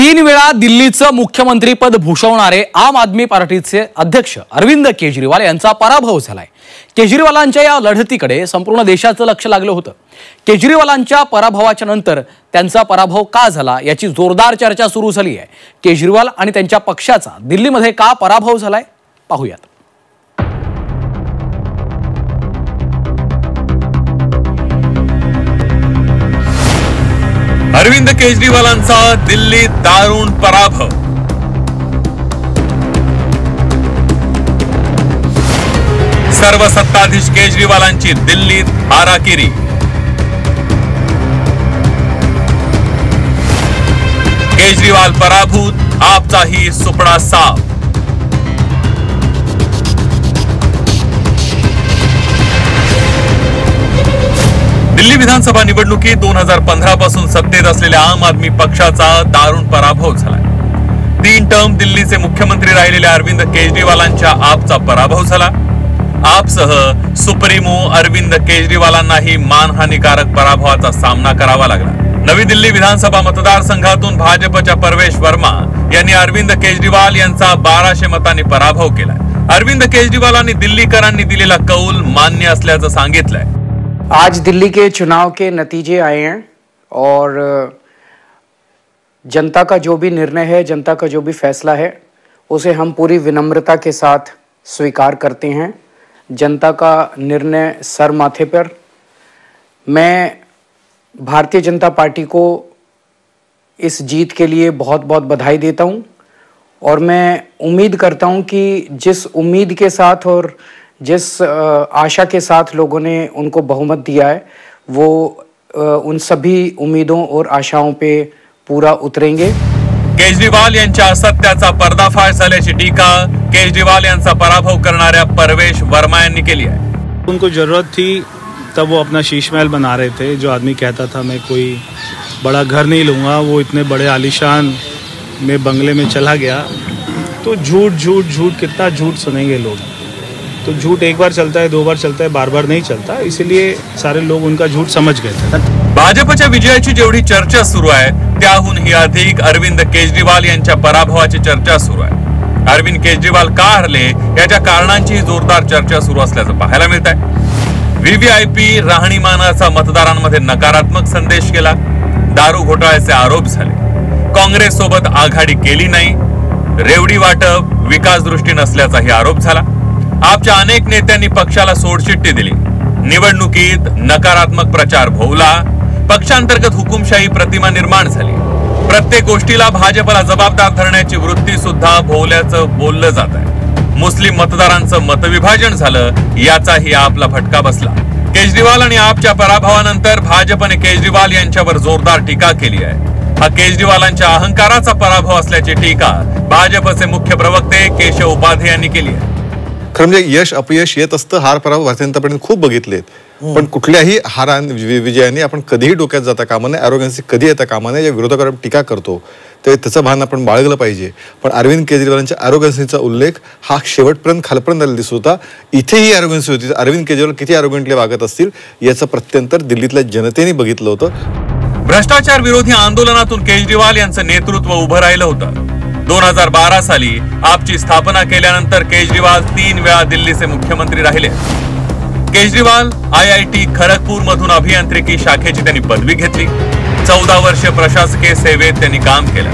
तीन वेळा दिल्लीचं मुख्यमंत्रीपद भूषवणारे आम आदमी पार्टीचे अध्यक्ष अरविंद केजरीवाल यांचा पराभव झालाय। केजरीवालांच्या या लढतीकडे संपूर्ण देशाचं लक्ष लागलं होतं। केजरीवालांच्या पराभवाच्या नंतर त्यांचा पराभव का झाला याची जोरदार चर्चा सुरू झाली आहे। केजरीवाल आणि त्यांच्या पक्षाचा दिल्लीमध्ये का पराभव झालाय पाहूयात। अरविंद केजरीवालांचा दिल्लीत दारुण पराभव। सर्व सत्ताधीश केजरीवालांची दिल्लीत हाराकिरी। केजरीवाल पराभूत, आपचाही सुपडा साफ। दिल्ली विधानसभा निवडणुकीत 2015 पासून सत्तेत असलेल्या आम आदमी पक्षाचा दारुण पराभव झाला। 3 टर्म दिल्लीचे मुख्यमंत्री राहिलेल्या अरविंद केजरीवालांच्या आपचा पराभव झाला। आपसह सुप्रीमो अरविंद केजरीवालांनाही मानहानीकारक पराभवाचा सामना करावा लागला। नवी दिल्ली विधानसभा मतदारसंघातून भाजपच्या परवेश वर्मा यांनी अरविंद केजरीवाल यांचा 1200 मतांनी पराभव केला। अरविंद केजरीवालांनी दिल्लीकरांनी दिलेला कौल मान्य असल्याचं सांगितलंय। आज दिल्ली के चुनाव के नतीजे आए हैं और जनता का जो भी निर्णय है, जनता का जो भी फैसला है, उसे हम पूरी विनम्रता के साथ स्वीकार करते हैं। जनता का निर्णय सर माथे पर। मैं भारतीय जनता पार्टी को इस जीत के लिए बहुत बहुत बधाई देता हूं और मैं उम्मीद करता हूं कि जिस उम्मीद के साथ और जिस आशा के साथ लोगों ने उनको बहुमत दिया है, वो उन सभी उम्मीदों और आशाओं पे पूरा उतरेंगे। केजरीवाल यांच्या असत्याचा पर्दाफाश झाल्याची टीका केजरीवाल यांचा पराभव करणाऱ्या परवेश वर्मा यांनी केली आहे। उनको जरूरत थी तब वो अपना शीश महल बना रहे थे। जो आदमी कहता था मैं कोई बड़ा घर नहीं लूँगा, वो इतने बड़े आलीशान में बंगले में चला गया। तो झूठ झूठ झूठ कितना झूठ सुनेंगे लोग। तो झूठ एक बार चलता है, 2 बार चलता है, बार बार नहीं चलता। इसीलिए सारे लोग उनका झूठ समझ गए थे। भाजपच्या विजयाची जेवढी चर्चा सुरू आहे त्याहूनही अधिक अरविंद केजरीवाल यांच्या पराभवाची चर्चा सुरू आहे। अरविंद केजरीवाल का हरले याच्या कारणांची जोरदार चर्चा सुरू असल्याचं पाहायला मिळत आहे। व्हीव्हीआयपी राहणीमानाचा मतदारांमध्ये नकारात्मक संदेश गेला। दारू घोटाळ्याचे आरोप झाले। काँग्रेस सोबत आघाडी केली नाही। रेवडी वाटप विकास दृष्टी नसल्याचाही आरोप झाला। आपच्या अनेक नेत्यांनी पक्षाला सोडचिठ्ठी दिली। निवडणुकीत नकारात्मक प्रचार भोवला। पक्षांतर्गत हुकुमशाही प्रतिमा निर्माण झाली। प्रत्येक गोष्टीला भाजपला जबाबदार धरण्याची वृत्ती सुद्धा भोवल्याचं बोललं जात आहे। मुस्लिम मतदारांचं मतविभाजन झालं याचाही आपला फटका बसला। केजरीवाल आणि आपच्या पराभवानंतर भाजपने केजरीवाल यांच्यावर जोरदार टीका केली आहे। हा केजरीवालांच्या अहंकाराचा पराभव असल्याची टीका भाजपचे मुख्य प्रवक्ते केशव उपाध्ये यांनी केली आहे। खरं म्हणजे यश अपयश येत असतं, हार पराभव भारतीय जनता पार्टीने खूप बघितलेत, पण कुठल्याही विजयाने आपण कधीही डोक्यात जाता कामा नये, अरोगन्सी कधी येता कामा नये। या विरोधकावर टीका करतो ते त्याचं भान आपण बाळगलं पाहिजे। पण अरविंद केजरीवालांच्या अरोगन्सीचा उल्लेख हा शेवटपर्यंत खालपर्यंत आलेला दिसत होता। इथेही अरोगन्सी होती। अरविंद केजरीवाल किती अरोगंटली वागत असतील याचं प्रत्यंतर दिल्लीतल्या जनतेने बघितलं होतं। भ्रष्टाचार विरोधी आंदोलनातून केजरीवाल यांचं नेतृत्व उभं राहिलं होतं। 2012 साली आपची स्थापना केल्यानंतर केजरीवाल 3 वेळा दिल्लीचे मुख्यमंत्री राहिले। केजरीवाल IIT खरगपूर मधून अभियांत्रिकी शाखेची त्यांनी पदवी घेतली। 14 वर्ष प्रशासकीय सेवेत त्यांनी काम केलं।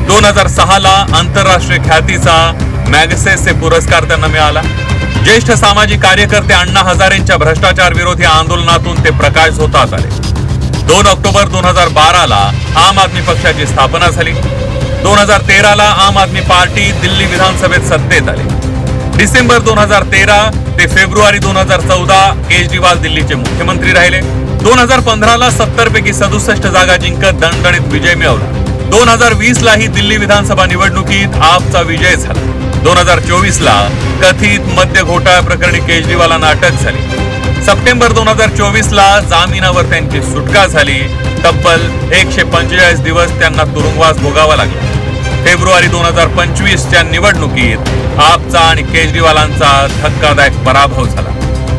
2006 ला आंतरराष्ट्रीय ख्यातीचा मॅगसेसे पुरस्कार त्यांना मिळाला। ज्येष्ठ सामाजिक कार्यकर्ते अण्णा हजारेंच्या भ्रष्टाचार विरोधी आंदोलनातून ते प्रकाश झोतात आले। 2 ऑक्टोबर 2012 ला आम आदमी पक्षाची स्थापना झाली। 2013 ला आम आदमी पार्टी दिल्ली विधानसभेत सत्तेत आली। डिसेंबर 2013 ते फेब्रुवारी 2014 केजरीवाल दिल्लीचे मुख्यमंत्री राहिले। 2015 ला 70 पैकी 67 जागा जिंकत दणदणीत विजय मिळवला। 2020 लाही दिल्ली विधानसभा निवडणुकीत आपचा विजय झाला। 2024 ला कथित मद्य घोटाळा प्रकरणी केजरीवालांना अटक झाली। सप्टेंबर 2024 ला जामिनावर त्यांची सुटका झाली। तब्बल 145 दिवस त्यांना तुरुंगवास भोगावा लागला। फेब्रुवारी 2025च्या निवडणुकीत आपचा आणि केजरीवालांचा धक्कादायक पराभव झाला।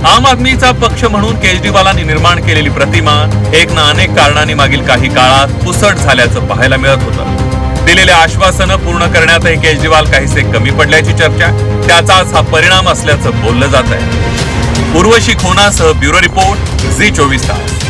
आम आदमीचा पक्ष म्हणून केजरीवालांनी निर्माण केलेली प्रतिमा एक ना अनेक कारणांनी मागील काही काळात पुसट झाल्याचं पाहायला मिळत होतं। दिलेले आश्वासनं पूर्ण करण्यातही केजरीवाल काहीसे कमी पडल्याची चर्चा, त्याचाच हा परिणाम असल्याचं बोललं जात आहे. उर्वशी खोनासह ब्युरो रिपोर्ट झी 24 तास.